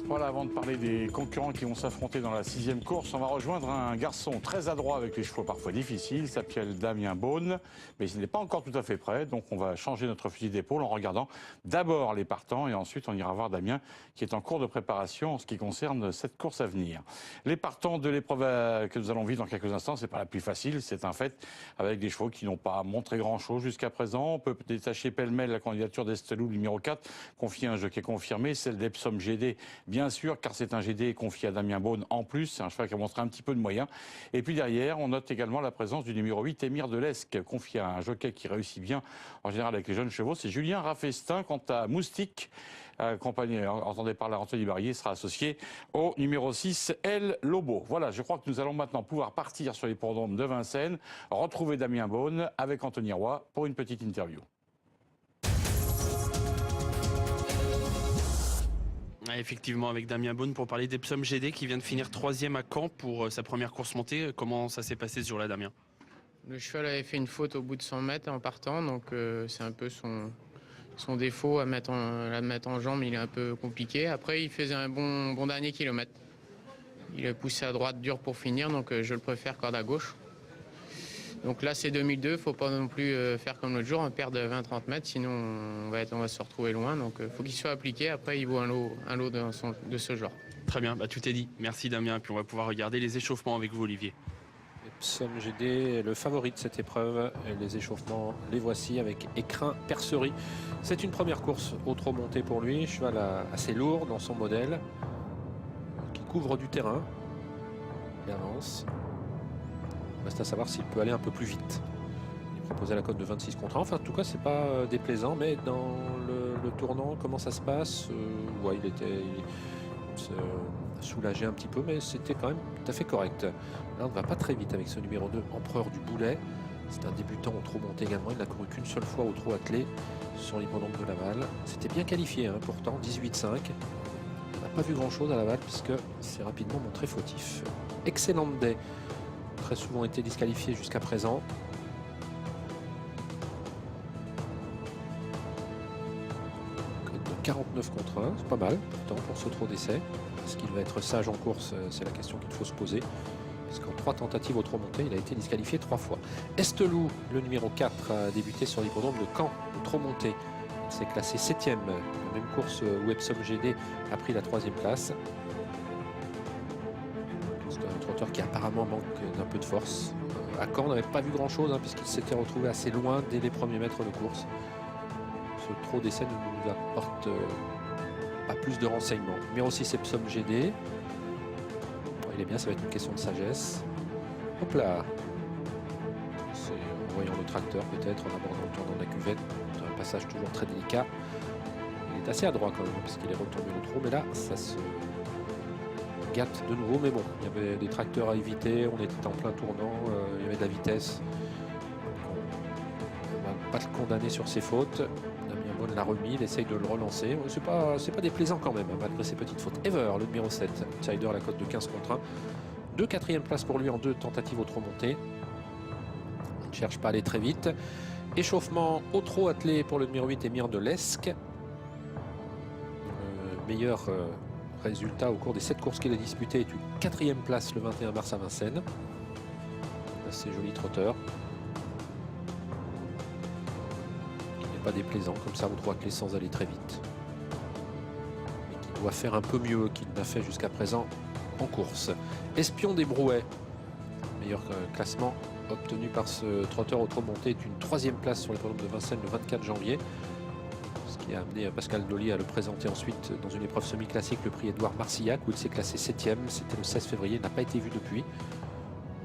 Voilà, avant de parler des concurrents qui vont s'affronter dans la 6e course, on va rejoindre un garçon très adroit avec les chevaux parfois difficiles. Il s'appelle Damien Beaune, mais il n'est pas encore tout à fait prêt. Donc on va changer notre fusil d'épaule en regardant d'abord les partants et ensuite on ira voir Damien qui est en cours de préparation en ce qui concerne cette course à venir. Les partants de l'épreuve que nous allons vivre dans quelques instants, c'est pas la plus facile, c'est un fait, avec des chevaux qui n'ont pas montré grand-chose jusqu'à présent. On peut détacher pêle-mêle la candidature d'Estelou, numéro 4, confiée à un jockey confirmé, celle d'Epsom GD, bien sûr, car c'est un GD confié à Damien Beaune en plus. C'est un cheval qui a montré un petit peu de moyens. Et puis derrière, on note également la présence du numéro 8, Émir de l'Esque, confié à un jockey qui réussit bien en général avec les jeunes chevaux. C'est Julien Raffestin. Quant à Moustique, accompagné, entendez par la Anthony Barrier, sera associé au numéro 6, El Lobo. Voilà, je crois que nous allons maintenant pouvoir partir sur les l'hippodrome de Vincennes, retrouver Damien Beaune avec Anthony Roy pour une petite interview. Effectivement, avec Damien Beaune pour parler d'Epsom GD qui vient de finir 3e à Caen pour sa première course montée. Comment ça s'est passé ce jour-là, Damien? Le cheval avait fait une faute au bout de 100 mètres en partant, donc c'est un peu son défaut à mettre en jambe, il est un peu compliqué. Après, il faisait un bon dernier kilomètre. Il a poussé à droite dur pour finir, donc je le préfère corde à gauche. Donc là, c'est 2002, faut pas non plus faire comme l'autre jour, perdre 20-30 mètres, sinon on va se retrouver loin. Donc faut qu'il soit appliqué, après il vaut un lot de ce genre. Très bien, tout est dit. Merci Damien, puis on va pouvoir regarder les échauffements avec vous, Olivier. Epsom GD est le favori de cette épreuve. Les échauffements, les voici avec écrin percerie. C'est une première course au trot monté pour lui. Cheval assez lourd dans son modèle, qui couvre du terrain. Il avance. Reste à savoir s'il peut aller un peu plus vite. Il proposait la cote de 26 contre 1. Enfin, en tout cas, c'est pas déplaisant, mais dans le tournant, comment ça se passe, ouais, il se soulageait un petit peu, mais c'était quand même tout à fait correct. Là, on ne va pas très vite avec ce numéro 2, Empereur du Boulet. C'est un débutant au trot monté également. Il n'a couru qu'une seule fois au trot attelé sur l'hippodrome de Laval. C'était bien qualifié, pourtant, 18,5. On n'a pas vu grand-chose à Laval puisque c'est rapidement montré fautif. Excellent Day. Très souvent été disqualifié jusqu'à présent. Code de 49 contre 1, c'est pas mal pourtant pour ce trot d'essai. Est-ce qu'il va être sage en course? C'est la question qu'il faut se poser. Parce qu'en 3 tentatives au trot monté, il a été disqualifié 3 fois. Estelou, le numéro 4, a débuté sur l'hippodrome de Caen au trot monté. Il s'est classé 7e, la même course où Epsom GD a pris la 3e place. Qui apparemment manque d'un peu de force. À Caen, on n'avait pas vu grand-chose puisqu'il s'était retrouvé assez loin dès les premiers mètres de course. Ce trot d'essai ne nous apporte pas plus de renseignements. Numéro 6, Epsom GD. Il est bien, ça va être une question de sagesse. Hop là. C'est en voyant le tracteur peut-être, en abordant le tournant de la cuvette. Un passage toujours très délicat. Il est assez adroit quand même puisqu'il est retombé au trot, mais là, ça se gâte de nouveau, mais bon, il y avait des tracteurs à éviter, on était en plein tournant, il y avait de la vitesse. On ne va pas le condamner sur ses fautes. Damien Beaune l'a remis, il essaye de le relancer. C'est pas déplaisant quand même, malgré ses petites fautes. Ever, le numéro 7, outsider, la cote de 15 contre 1. 2 4e place pour lui en 2 tentatives au trot monté. On ne cherche pas à aller très vite. Échauffement au trot attelé pour le numéro 8, Émir de l'Esque. Meilleur résultat au cours des 7 courses qu'il a disputées est une 4e place le 21 mars à Vincennes. Assez joli trotteur. Qui n'est pas déplaisant comme ça au trot attelé sans aller très vite. Mais qui doit faire un peu mieux qu'il n'a fait jusqu'à présent en course. Espion des Brouets. Meilleur classement obtenu par ce trotteur au trot monté est une 3e place sur les programmes de Vincennes le 24 janvier. Qui a amené Pascal Dolly à le présenter ensuite dans une épreuve semi-classique, le prix Édouard Marcillac, où il s'est classé 7e. C'était le 16 février, il n'a pas été vu depuis.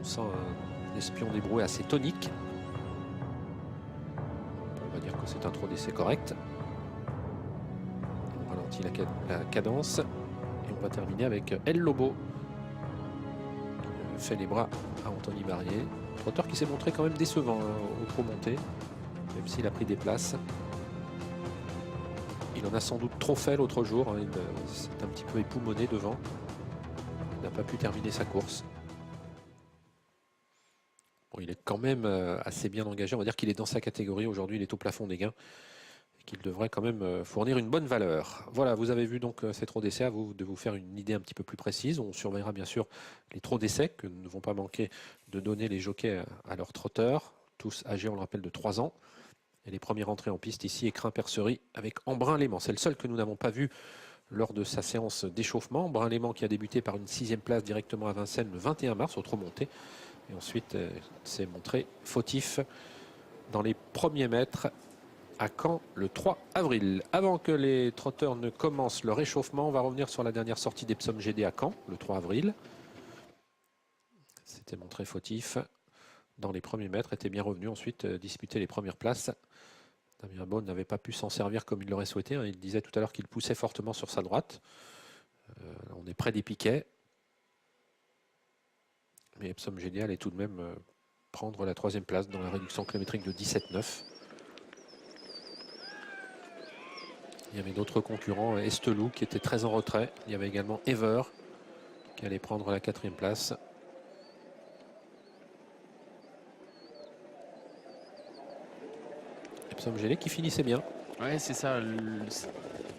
On sent un espion des Brouets assez tonique. On va dire que c'est un trot d'essai correct. On ralentit la cadence. Et on va terminer avec El Lobo, qui fait les bras à Anthony Barrier. Trotteur qui s'est montré quand même décevant au trot monté, même s'il a pris des places. Il en a sans doute trop fait l'autre jour, il s'est un petit peu époumoné devant. Il n'a pas pu terminer sa course. Bon, il est quand même assez bien engagé, on va dire qu'il est dans sa catégorie. Aujourd'hui, il est au plafond des gains. qu'il devrait quand même fournir une bonne valeur. Voilà, vous avez vu donc ces trot d'essai, à vous de vous faire une idée un petit peu plus précise. On surveillera bien sûr les trot d'essai que ne vont pas manquer de donner les jockeys à leurs trotteurs, tous âgés, on le rappelle, de 3 ans. Et les premières entrées en piste ici, Écrin-Percerie avec Embrun-Léman. C'est le seul que nous n'avons pas vu lors de sa séance d'échauffement. Embrun-Léman qui a débuté par une 6e place directement à Vincennes le 21 mars au trot monté. Et ensuite s'est montré fautif dans les premiers mètres à Caen le 3 avril. Avant que les trotteurs ne commencent leur échauffement, on va revenir sur la dernière sortie d'Epsom GD à Caen le 3 avril. C'était montré fautif dans les premiers mètres, était bien revenu ensuite disputer les premières places. Damien Beaune n'avait pas pu s'en servir comme il l'aurait souhaité. Il disait tout à l'heure qu'il poussait fortement sur sa droite. On est près des piquets. Mais Epsom GD allait tout de même prendre la 3e place dans la réduction kilométrique de 17,9. Il y avait d'autres concurrents, Estelou qui était très en retrait. Il y avait également Ever qui allait prendre la 4e place. Epsom GD qui finissait bien. Ouais, c'est ça.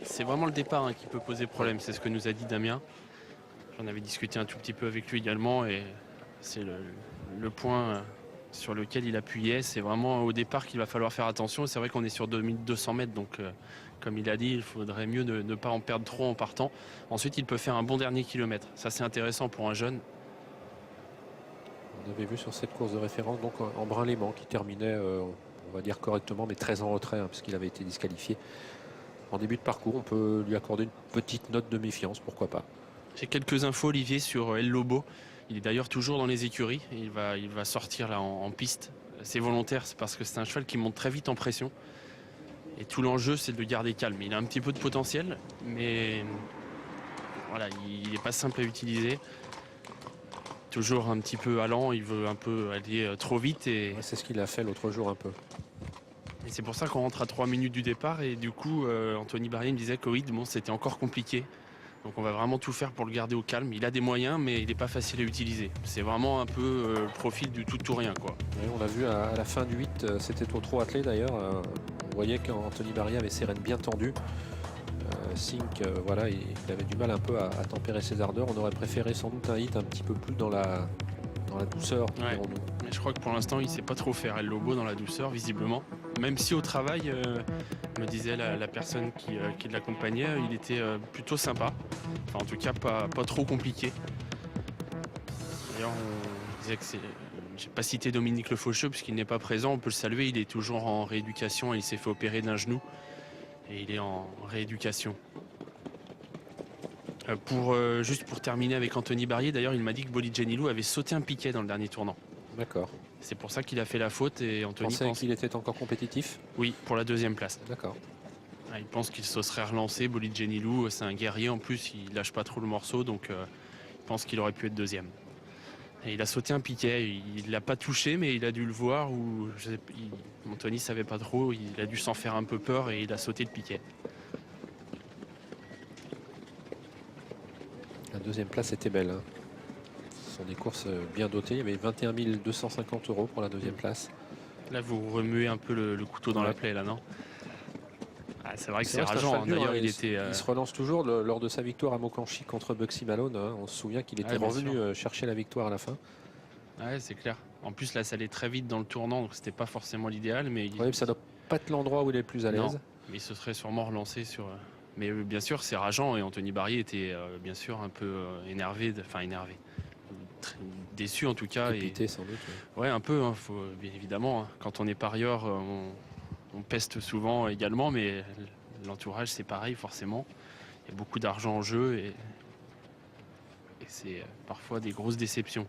C'est vraiment le départ qui peut poser problème. C'est ce que nous a dit Damien. J'en avais discuté un tout petit peu avec lui également. Et c'est le point sur lequel il appuyait. C'est vraiment au départ qu'il va falloir faire attention. C'est vrai qu'on est sur 2200 mètres. Donc, comme il a dit, il faudrait mieux ne pas en perdre trop en partant. Ensuite, il peut faire un bon dernier kilomètre. Ça, c'est intéressant pour un jeune. On avait vu sur cette course de référence donc Embrun-Léman qui terminait, on va dire correctement, mais très en retrait, puisqu'il avait été disqualifié en début de parcours. On peut lui accorder une petite note de méfiance, pourquoi pas. J'ai quelques infos, Olivier, sur El Lobo. Il est d'ailleurs toujours dans les écuries. Il va sortir là en piste. C'est volontaire, c'est parce que c'est un cheval qui monte très vite en pression. Et tout l'enjeu, c'est de le garder calme. Il a un petit peu de potentiel, mais voilà, il n'est pas simple à utiliser. Toujours un petit peu allant, il veut un peu aller trop vite. Et c'est ce qu'il a fait l'autre jour un peu. Et c'est pour ça qu'on rentre à 3 minutes du départ. Et du coup, Anthony Barrier me disait que oui, bon, c'était encore compliqué. Donc on va vraiment tout faire pour le garder au calme. Il a des moyens, mais il n'est pas facile à utiliser. C'est vraiment un peu le profil du tout ou rien, quoi. Oui, on l'a vu à la fin du 8, c'était au trot attelé d'ailleurs. On voyait qu'Anthony Barrier avait ses rênes bien tendues. Sink, voilà, il avait du mal un peu à tempérer ses ardeurs. On aurait préféré sans doute un hit un petit peu plus dans la douceur. Ouais. Mais je crois que pour l'instant, il ne sait pas trop faire El Lobo dans la douceur, visiblement. Même si au travail, me disait la personne qui l'accompagnait, il était plutôt sympa. Enfin, en tout cas, pas trop compliqué. D'ailleurs, on disait que c'est... J'ai pas cité Dominique Le Faucheux puisqu'il n'est pas présent. On peut le saluer, il est toujours en rééducation. Il s'est fait opérer d'un genou. Et il est en rééducation. Juste pour terminer avec Anthony Barrier, d'ailleurs, il m'a dit que Bolid Genilou avait sauté un piquet dans le dernier tournant. D'accord. C'est pour ça qu'il a fait la faute et Anthony pense qu'il était encore compétitif. Oui, pour la 2e place. D'accord. Il pense qu'il se serait relancé. Bolid Genilou, c'est un guerrier en plus, il lâche pas trop le morceau, donc il pense qu'il aurait pu être 2e. Et il a sauté un piquet, il l'a pas touché, mais il a dû le voir. Ou Anthony savait pas trop, il a dû s'en faire un peu peur et il a sauté le piquet. La 2e place était belle. Ce sont des courses bien dotées. Il y avait 21 250 € pour la 2e place. Là, vous remuez un peu le couteau dans la plaie, là, non? C'est vrai que c'est rageant. D'ailleurs, il se relance toujours lors de sa victoire à Mokanchi contre Bugsy Malone. On se souvient qu'il était revenu chercher la victoire à la fin. Ouais, c'est clair. En plus, là, ça allait très vite dans le tournant, donc c'était pas forcément l'idéal. Mais ça doit pas être l'endroit où il est le plus à l'aise. Non, mais il se serait sûrement relancé sur... Mais bien sûr, c'est rageant et Anthony Barrier était bien sûr un peu énervé, déçu en tout cas. Dépité sans doute. Ouais, un peu, bien évidemment. Quand on est parieur, on peste souvent également, mais l'entourage c'est pareil forcément. Il y a beaucoup d'argent en jeu et c'est parfois des grosses déceptions.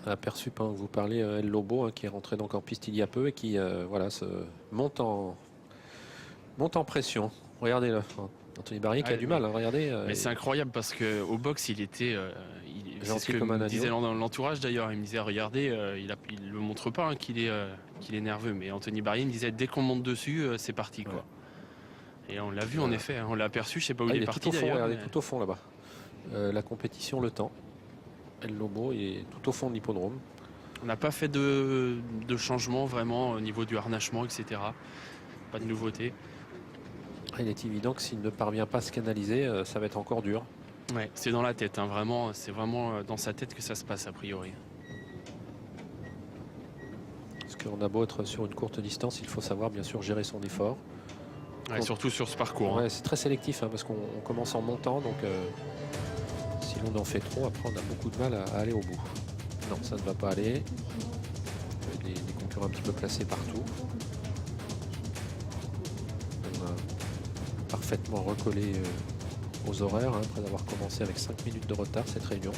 On a aperçu pendant que vous parlez El Lobo qui est rentré donc en piste il y a peu et qui voilà, se monte en pression. Regardez là, Anthony Barrier qui a du mal. Regardez. Mais c'est incroyable parce qu'au box il était... c'est ce que me disait l'entourage d'ailleurs. Il me disait regardez, il le montre pas qu'il est nerveux. Mais Anthony Barrier me disait dès qu'on monte dessus, c'est parti quoi. Et on l'a vu en effet, on l'a aperçu, je sais pas où il est parti d'ailleurs. Regardez, tout au fond là-bas. La compétition, le temps. El Lobo est tout au fond de l'hippodrome. On n'a pas fait de changement vraiment au niveau du harnachement, etc. Pas de nouveauté. Il est évident que s'il ne parvient pas à se canaliser, ça va être encore dur. Ouais, c'est dans la tête, hein, vraiment, c'est vraiment dans sa tête que ça se passe a priori. Parce qu'on a beau être sur une courte distance, il faut savoir bien sûr gérer son effort. Ouais, surtout sur ce parcours. Hein. Ouais, c'est très sélectif parce qu'on commence en montant, donc si l'on en fait trop, après on a beaucoup de mal à aller au bout. Non, ça ne va pas aller. Des concurrents un petit peu placés partout. On a parfaitement recollé aux horaires après avoir commencé avec 5 minutes de retard cette réunion.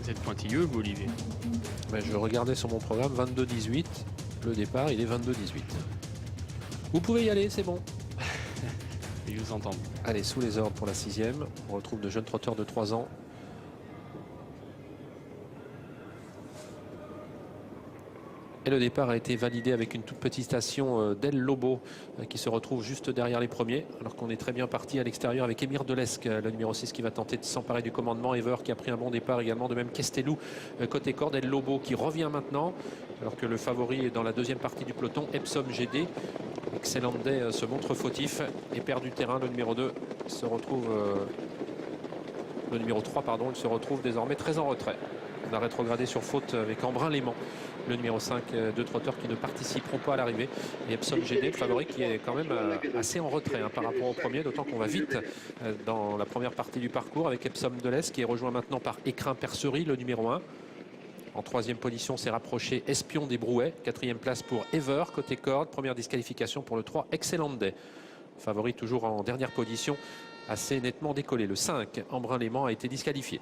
Vous êtes pointilleux, vous, Olivier? Mais je regardais sur mon programme 22-18. Le départ, il est 22-18. Vous pouvez y aller, c'est bon. Ils vous entendent. Allez, sous les ordres pour la 6e. On retrouve de jeunes trotteurs de 3 ans. Et le départ a été validé avec une toute petite station d'El Lobo qui se retrouve juste derrière les premiers. Alors qu'on est très bien parti à l'extérieur avec Émir Delesque, le numéro 6 qui va tenter de s'emparer du commandement. Ever qui a pris un bon départ également, de même Kestelou côté corde. El Lobo qui revient maintenant. Alors que le favori est dans la deuxième partie du peloton, Epsom GD. Excellent Day se montre fautif et perd du terrain. Le numéro 2 se retrouve... le numéro 3, pardon, il se retrouve désormais très en retrait. On a rétrogradé sur faute avec Embrun Léman. Le numéro 5, deux trotteurs qui ne participeront pas à l'arrivée. Et Epsom GD, le favori, qui est quand même assez en retrait par rapport au premier, d'autant qu'on va vite dans la première partie du parcours avec Epsom Delesque qui est rejoint maintenant par Écrin Percerie, le numéro 1. En troisième position, s'est rapproché Espion des Brouets. Quatrième place pour Ever, côté corde. Première disqualification pour le 3, Excellent Day. Favori toujours en dernière position, assez nettement décollé. Le 5, Embrun Léman, a été disqualifié.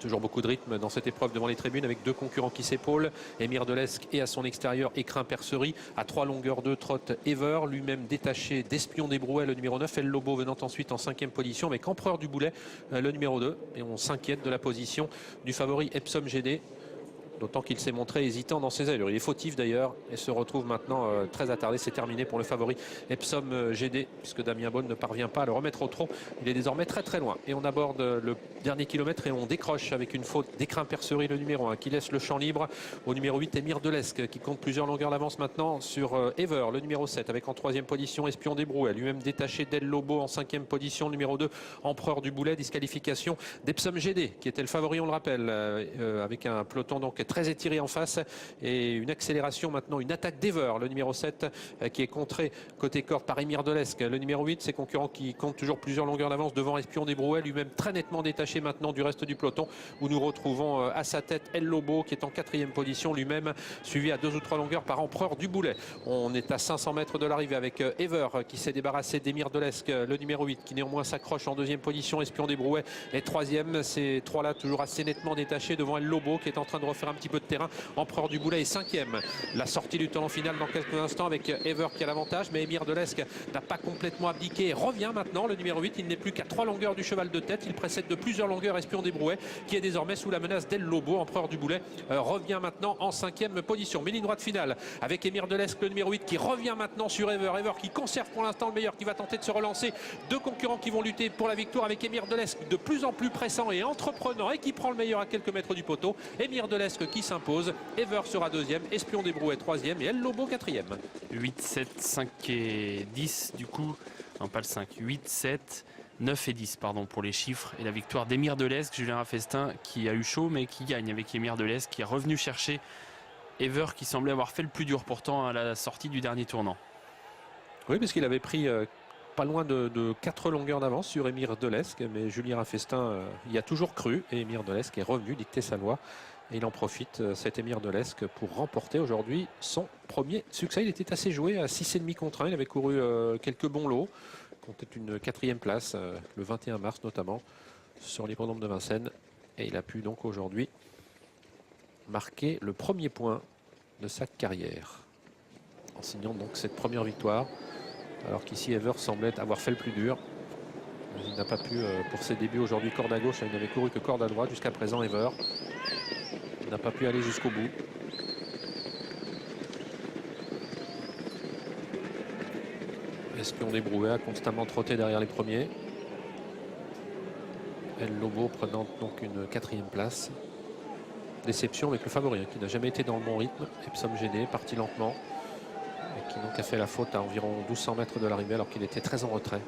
Toujours beaucoup de rythme dans cette épreuve devant les tribunes avec deux concurrents qui s'épaulent. Émir Delesque et à son extérieur Écrin Percerie. À 3 longueurs de trotte Ever, lui-même détaché d'Espion des Brouets, le numéro 9. El Lobo venant ensuite en 5e position avec Empereur du Boulet, le numéro 2. Et on s'inquiète de la position du favori Epsom GD. D'autant qu'il s'est montré hésitant dans ses allures. Il est fautif d'ailleurs et se retrouve maintenant très attardé. C'est terminé pour le favori Epsom GD puisque Damien Beaune ne parvient pas à le remettre au trot. Il est désormais très très loin. Et on aborde le dernier kilomètre et on décroche avec une faute d'Écrin Percerie, le numéro 1, qui laisse le champ libre au numéro 8, Émir Delesque, qui compte plusieurs longueurs d'avance maintenant sur Ever, le numéro 7, avec en 3e position Espion des Brouets, lui-même détaché d'El Lobo en 5e position, numéro 2, Empereur du Boulet. Disqualification d'Epsom GD, qui était le favori, on le rappelle, avec un peloton donc très étiré en face et une accélération maintenant, une attaque d'Ever, le numéro 7 qui est contré côté corde par Émir Delesque. Le numéro 8, ses concurrents qui comptent toujours plusieurs longueurs d'avance devant Espion des Brouets, lui-même très nettement détaché maintenant du reste du peloton, où nous retrouvons à sa tête El Lobo qui est en 4e position, lui-même suivi à 2 ou 3 longueurs par Empereur du Boulet. On est à 500 mètres de l'arrivée avec Ever qui s'est débarrassé d'Émir Delesque, le numéro 8 qui néanmoins s'accroche en 2e position. Espion des Brouets est 3e. Ces trois-là toujours assez nettement détachés devant El Lobo qui est en train de refaire un petit peu de terrain. Empereur du Boulet est 5e. La sortie du talon final dans quelques instants avec Ever qui a l'avantage, mais Émir Delesque n'a pas complètement abdiqué et revient maintenant. Le numéro 8, il n'est plus qu'à 3 longueurs du cheval de tête. Il précède de plusieurs longueurs Espion des Brouets qui est désormais sous la menace d'El Lobo. Empereur du Boulet revient maintenant en 5e position. Mais ligne droite finale avec Émir Delesque, le numéro 8, qui revient maintenant sur Ever. Ever qui conserve pour l'instant le meilleur, qui va tenter de se relancer. Deux concurrents qui vont lutter pour la victoire avec Émir Delesque de plus en plus pressant et entreprenant et qui prend le meilleur à quelques mètres du poteau. Émir Delesque qui s'impose. Ever sera 2e, Espion des Brouets 3e et El Lobo 4e. 8, 7, 5 et 10 du coup. Non, pas le 5. 8, 7, 9 et 10 pardon pour les chiffres. Et la victoire d'Émir Delesque, Julien Raffestin qui a eu chaud mais qui gagne avec Émir Delesque qui est revenu chercher Ever qui semblait avoir fait le plus dur pourtant à la sortie du dernier tournant. Oui, parce qu'il avait pris pas loin de 4 longueurs d'avance sur Émir Delesque, mais Julien Raffestin y a toujours cru et Émir Delesque est revenu dicter sa loi. Et il en profite, cet Émir Delesque, pour remporter aujourd'hui son premier succès. Il était assez joué à 6,5 contre 1. Il avait couru quelques bons lots. Comptait une 4e place, le 21 mars notamment, sur l'hippodrome de Vincennes. Et il a pu donc aujourd'hui marquer le premier point de sa carrière. En signant donc cette première victoire. Alors qu'ici Ever semblait avoir fait le plus dur. Il n'a pas pu, pour ses débuts aujourd'hui, corde à gauche. Il n'avait couru que corde à droite jusqu'à présent, Ever. Il n'a pas pu aller jusqu'au bout. Espion des Brouets a constamment trotté derrière les premiers. El Lobo prenant donc une 4e place. Déception avec le favori qui n'a jamais été dans le bon rythme. Epsom GD parti lentement et qui donc a fait la faute à environ 1200 mètres de l'arrivée alors qu'il était très en retrait.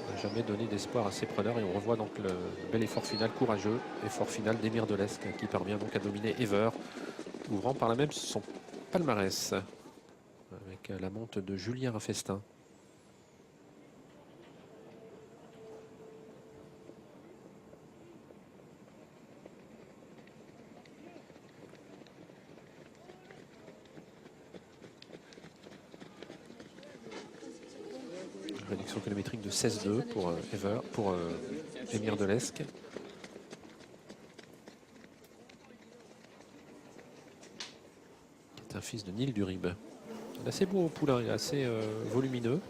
On n'a jamais donné d'espoir à ses preneurs et on revoit donc le bel effort final courageux, effort final d'Émir de l'Esc qui parvient donc à dominer Ever, ouvrant par là même son palmarès avec la monte de Julien Raffestin. Réduction kilométrique de 16,2 pour Émir de l'Esc. C'est un fils de Nil Durib. Il est assez beau au poulain, il est assez volumineux.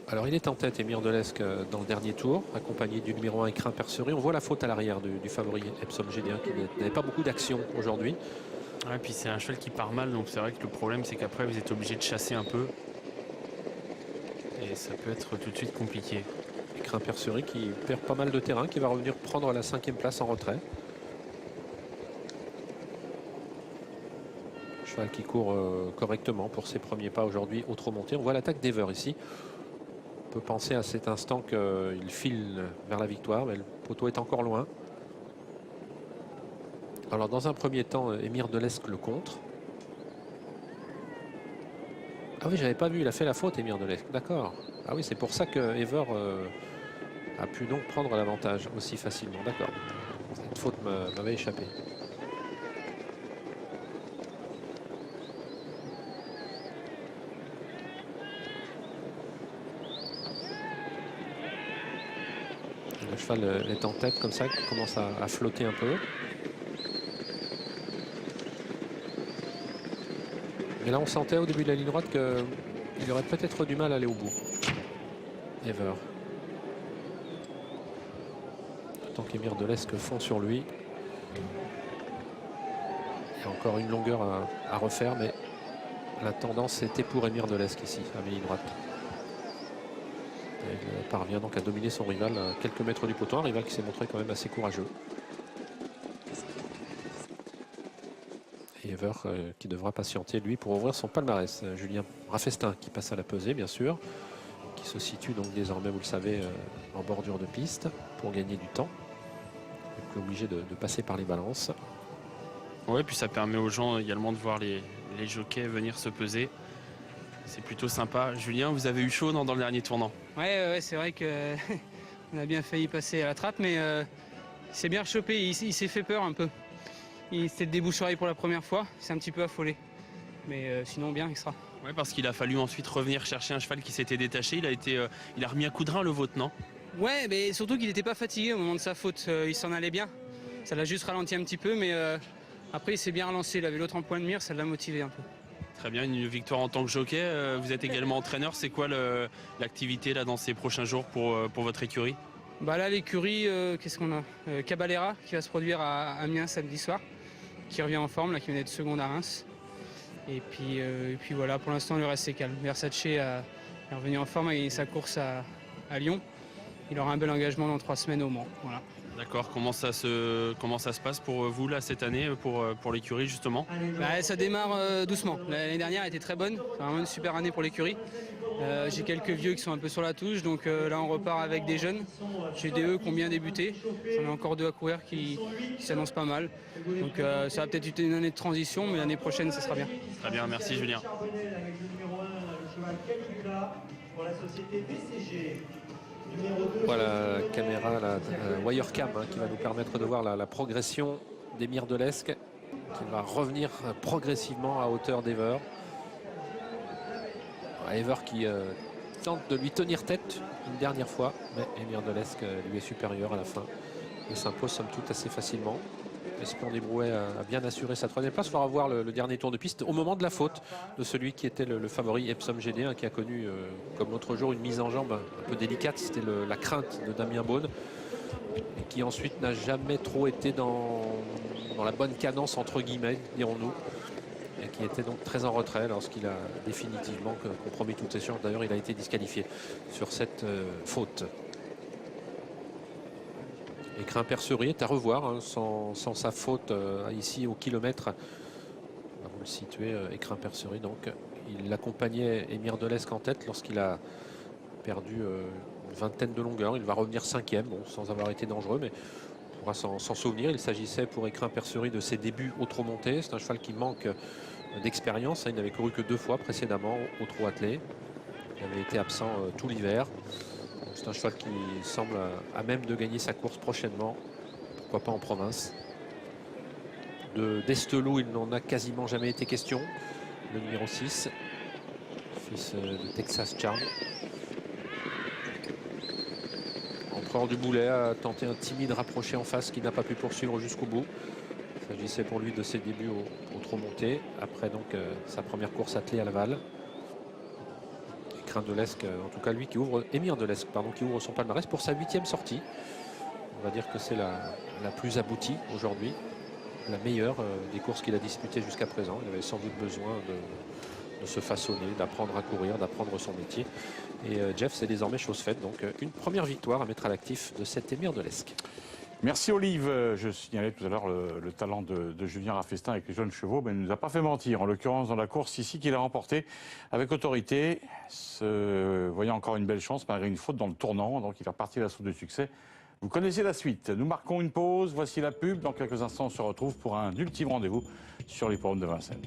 Alors il est en tête, Émir de l'Esc, dans le dernier tour, accompagné du numéro 1 Écrin Percerie. On voit la faute à l'arrière du favori Epsom Gédéen qui n'avait pas beaucoup d'action aujourd'hui. Ouais, puis c'est un cheval qui part mal, donc c'est vrai que le problème c'est qu'après vous êtes obligé de chasser un peu. Et ça peut être tout de suite compliqué. Écrin Percerie qui perd pas mal de terrain, qui va revenir prendre la 5e place en retrait. Cheval qui court correctement pour ses premiers pas aujourd'hui au trot monté. On voit l'attaque d'Ever ici. On peut penser à cet instant qu'il file vers la victoire, mais le poteau est encore loin. Alors dans un premier temps, Émir de l'Esc le contre. Ah oui, j'avais pas vu, il a fait la faute Émir de l'Esc, d'accord. Ah oui, c'est pour ça que Ever a pu donc prendre l'avantage aussi facilement, d'accord. Cette faute m'avait échappé. Le cheval est en tête comme ça, il commence à flotter un peu. Et là, on sentait au début de la ligne droite qu'il aurait peut-être du mal à aller au bout. Ever. Tant qu'Émir de l'Esc fond sur lui. Il y a encore une longueur à refaire, mais la tendance était pour Émir de l'Esc ici, à la ligne droite. Et il parvient donc à dominer son rival à quelques mètres du poteau, un rival qui s'est montré quand même assez courageux. Et Ever qui devra patienter lui pour ouvrir son palmarès. Julien Raffestin qui passe à la pesée bien sûr, qui se situe donc désormais, vous le savez, en bordure de piste pour gagner du temps. Il n'est plus obligé de passer par les balances. Ouais, puis ça permet aux gens également de voir les jockeys venir se peser. C'est plutôt sympa. Julien, vous avez eu chaud dans le dernier tournant? Ouais, c'est vrai que on a bien failli passer à la trappe, mais il s'est bien rechopé, il s'est fait peur un peu. C'était le débouche-oreille pour la première fois, il s'est un petit peu affolé. Mais sinon bien, extra. Ouais, parce qu'il a fallu ensuite revenir chercher un cheval qui s'était détaché. Il a remis un coup de rein le vôtre, non? Ouais, mais surtout qu'il n'était pas fatigué au moment de sa faute, il s'en allait bien. Ça l'a juste ralenti un petit peu, mais après il s'est bien relancé, il avait l'autre en point de mire, ça l'a motivé un peu. Très bien, une victoire en tant que jockey. Vous êtes également entraîneur. C'est quoi l'activité là dans ces prochains jours pour votre écurie? Bah là l'écurie, qu'est-ce qu'on a Caballera qui va se produire à Amiens samedi soir, qui revient en forme, là, qui venait de seconde à Reims. Et puis voilà, pour l'instant le reste c'est calme. Versace est revenu en forme, a gagné sa course à Lyon. Il aura un bel engagement dans 3 semaines au Mans. Voilà. D'accord, comment ça se passe pour vous là cette année, pour l'écurie justement? Bah, ça démarre doucement. L'année dernière était très bonne, c'est vraiment une super année pour l'écurie. J'ai quelques vieux qui sont un peu sur la touche, donc là on repart avec des jeunes. J'ai des qui ont bien débuté, j'en ai encore 2 à courir qui s'annoncent pas mal. Donc ça va peut-être être une année de transition, mais l'année prochaine ça sera bien. Très bien, merci Julien. Voilà la caméra, la Wirecam, qui va nous permettre de voir la progression d'Émir de l'Esc, qui va revenir progressivement à hauteur d'Ever. Ever qui tente de lui tenir tête une dernière fois, mais Émir de l'Esc lui est supérieur à la fin et s'impose somme toute assez facilement. Espion des Brouets a bien assuré sa 3e place. Il faudra voir le dernier tour de piste au moment de la faute de celui qui était le favori Epsom Gédéen, qui a connu, comme l'autre jour, une mise en jambe un peu délicate. C'était la crainte de Damien Beaune, et qui ensuite n'a jamais trop été dans la bonne cadence, entre guillemets, dirons-nous, et qui était donc très en retrait lorsqu'il a définitivement compromis toutes ses chances. D'ailleurs, il a été disqualifié sur cette faute. Écrin-Percerie est à revoir, hein, sans sa faute ici au kilomètre. Vous le situez, Écrin-Percerie, donc il accompagnait Émir Delesque en tête lorsqu'il a perdu une vingtaine de longueurs. Il va revenir 5e, bon, sans avoir été dangereux, mais on pourra s'en souvenir. Il s'agissait pour Écrin-Percerie de ses débuts au trot monté. C'est un cheval qui manque d'expérience. Il n'avait couru que 2 fois précédemment au trot attelé. Il avait été absent tout l'hiver. C'est un cheval qui semble à même de gagner sa course prochainement. Pourquoi pas en province. De Destelou, il n'en a quasiment jamais été question. Le numéro 6, fils de Texas Charm. Empereur du Boulet a tenté un timide rapproché en face qui n'a pas pu poursuivre jusqu'au bout. Il s'agissait pour lui de ses débuts au trot monté. Après donc sa première course attelée à Laval. Écrin Delesque, en tout cas lui qui ouvre, Émir Delesque, pardon, qui ouvre son palmarès pour sa 8e sortie. On va dire que c'est la plus aboutie aujourd'hui. La meilleure des courses qu'il a disputées jusqu'à présent. Il avait sans doute besoin de se façonner, d'apprendre à courir, d'apprendre son métier. Et Jeff, c'est désormais chose faite. Donc une première victoire à mettre à l'actif de cet Émir Delesque. Merci Olive. Je signalais tout à l'heure le talent de Julien Raffestin avec les jeunes chevaux, mais il ne nous a pas fait mentir. En l'occurrence, dans la course ici qu'il a remportée avec autorité, voyant encore une belle chance malgré une faute dans le tournant. Donc il est reparti à l'assaut de succès. Vous connaissez la suite. Nous marquons une pause. Voici la pub. Dans quelques instants, on se retrouve pour un ultime rendez-vous sur l'hippodrome de Vincennes.